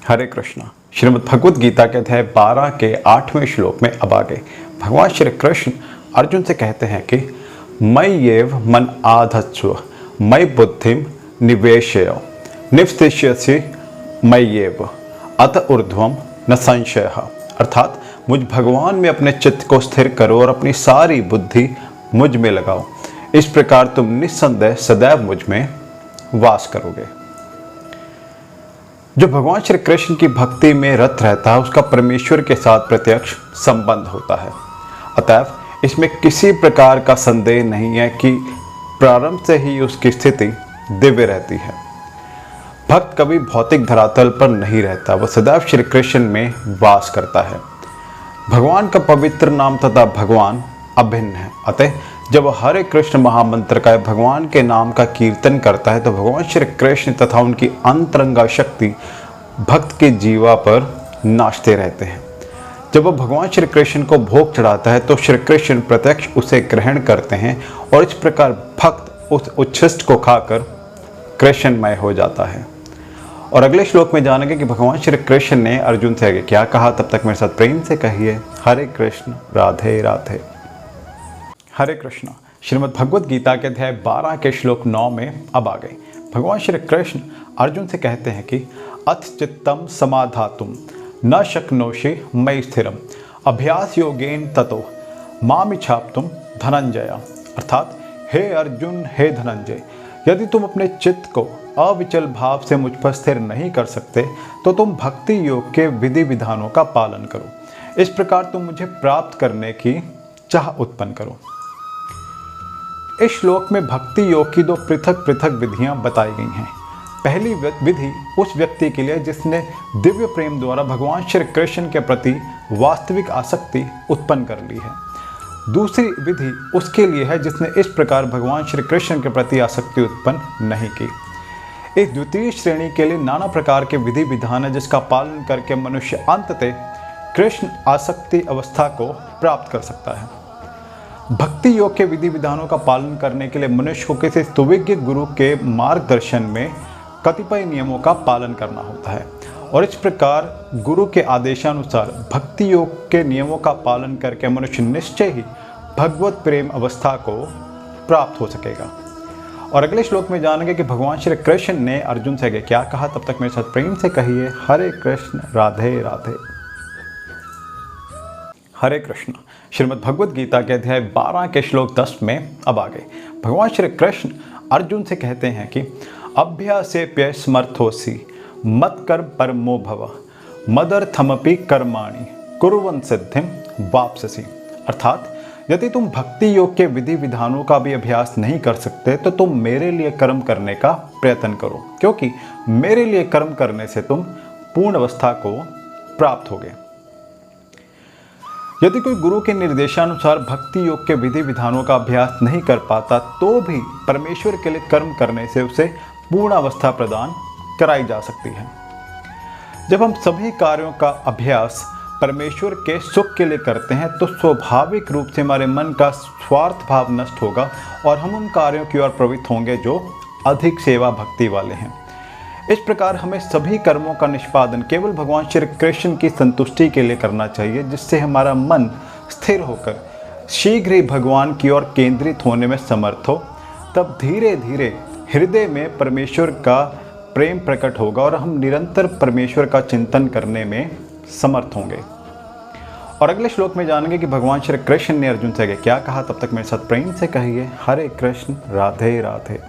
हरे कृष्णा। श्रीमद् भगवद गीता के अध्याय 12 के 8वें श्लोक में अब आगे भगवान श्री कृष्ण अर्जुन से कहते हैं कि मय्येव मन आधत्स्व मयि बुद्धिम निवेशय निवसिष्यसि मय्येव अत ऊर्ध्वम न संशयः। अर्थात मुझ भगवान में अपने चित्त को स्थिर करो और अपनी सारी बुद्धि मुझ में लगाओ, इस प्रकार तुम निस्संदेह सदैव मुझ में वास करोगे। जो भगवान श्री कृष्ण की भक्ति में रत रहता है उसका परमेश्वर के साथ प्रत्यक्ष संबंध होता है। अतएव इसमें किसी प्रकार का संदेह नहीं है कि प्रारंभ से ही उसकी स्थिति दिव्य रहती है। भक्त कभी भौतिक धरातल पर नहीं रहता, वह सदैव श्री कृष्ण में वास करता है। भगवान का पवित्र नाम तथा भगवान अभिन्न है। अतः जब वह हरे कृष्ण महामंत्र का भगवान के नाम का कीर्तन करता है तो भगवान श्री कृष्ण तथा उनकी अंतरंगा शक्ति भक्त के जीवा पर नाचते रहते हैं। जब वह भगवान श्री कृष्ण को भोग चढ़ाता है तो श्री कृष्ण प्रत्यक्ष उसे ग्रहण करते हैं और इस प्रकार भक्त उस उच्छिष्ट को खाकर कृष्णमय हो जाता है। और अगले श्लोक में जानेंगे कि भगवान श्री कृष्ण ने अर्जुन से आगे क्या कहा। तब तक मेरे साथ प्रेम से कहिए हरे कृष्ण राधे राधे। हरे कृष्णा। श्रीमद् भगवद गीता के अध्याय 12 के श्लोक 9 में अब आ गए भगवान श्री कृष्ण अर्जुन से कहते हैं कि अथ चित्तम समाधातुम न शक्नोषि मयि स्थिरम अभ्यास योगेन ततो मामिच्छाप्तुम धनंजय। अर्थात हे अर्जुन, हे धनंजय, यदि तुम अपने चित्त को अविचल भाव से मुझ पर स्थिर नहीं कर सकते तो तुम भक्ति योग के विधि विधानों का पालन करो। इस प्रकार तुम मुझे प्राप्त करने की चाह उत्पन्न करो। इस श्लोक में भक्ति योग की दो पृथक पृथक विधियां बताई गई हैं। पहली विधि उस व्यक्ति के लिए जिसने दिव्य प्रेम द्वारा भगवान श्री कृष्ण के प्रति वास्तविक आसक्ति उत्पन्न कर ली है। दूसरी विधि उसके लिए है जिसने इस प्रकार भगवान श्री कृष्ण के प्रति आसक्ति उत्पन्न नहीं की। इस द्वितीय श्रेणी के लिए नाना प्रकार के विधि विधान है जिसका पालन करके मनुष्य अंततः कृष्ण आसक्ति अवस्था को प्राप्त कर सकता है। भक्ति योग के विधि विधानों का पालन करने के लिए मनुष्य को किसी सुविज्ञ गुरु के मार्गदर्शन में कतिपय नियमों का पालन करना होता है और इस प्रकार गुरु के आदेशानुसार भक्ति योग के नियमों का पालन करके मनुष्य निश्चय ही भगवत प्रेम अवस्था को प्राप्त हो सकेगा। और अगले श्लोक में जानेंगे कि भगवान श्री कृष्ण ने अर्जुन से आगे क्या कहा। तब तक मेरे साथ प्रेम से कहिए हरे कृष्ण राधे राधे। हरे कृष्ण। श्रीमद् भगवद गीता के अध्याय 12 के श्लोक 10 में अब आ गए भगवान श्री कृष्ण अर्जुन से कहते हैं कि अभ्यासेप्य समर्थोसि मत कर परमो भव मदर्थमपि कर्माणि कुर्वन् सिद्धिं वाप्स्यसि। अर्थात यदि तुम भक्ति योग के विधि विधानों का भी अभ्यास नहीं कर सकते तो तुम मेरे लिए कर्म करने का प्रयत्न करो, क्योंकि मेरे लिए कर्म करने से तुम पूर्ण अवस्था को प्राप्त होगे। यदि कोई गुरु के निर्देशानुसार भक्ति योग के विधि विधानों का अभ्यास नहीं कर पाता तो भी परमेश्वर के लिए कर्म करने से उसे पूर्ण अवस्था प्रदान कराई जा सकती है। जब हम सभी कार्यों का अभ्यास परमेश्वर के सुख के लिए करते हैं तो स्वाभाविक रूप से हमारे मन का स्वार्थ भाव नष्ट होगा और हम उन कार्यों की ओर प्रवृत्त होंगे जो अधिक सेवा भक्ति वाले हैं। इस प्रकार हमें सभी कर्मों का निष्पादन केवल भगवान श्री कृष्ण की संतुष्टि के लिए करना चाहिए, जिससे हमारा मन स्थिर होकर शीघ्र ही भगवान की ओर केंद्रित होने में समर्थ हो। तब धीरे धीरे हृदय में परमेश्वर का प्रेम प्रकट होगा और हम निरंतर परमेश्वर का चिंतन करने में समर्थ होंगे। और अगले श्लोक में जानेंगे कि भगवान श्री कृष्ण ने अर्जुन से क्या कहा। तब तक मेरे साथ प्रेम से कहिए हरे कृष्ण राधे राधे।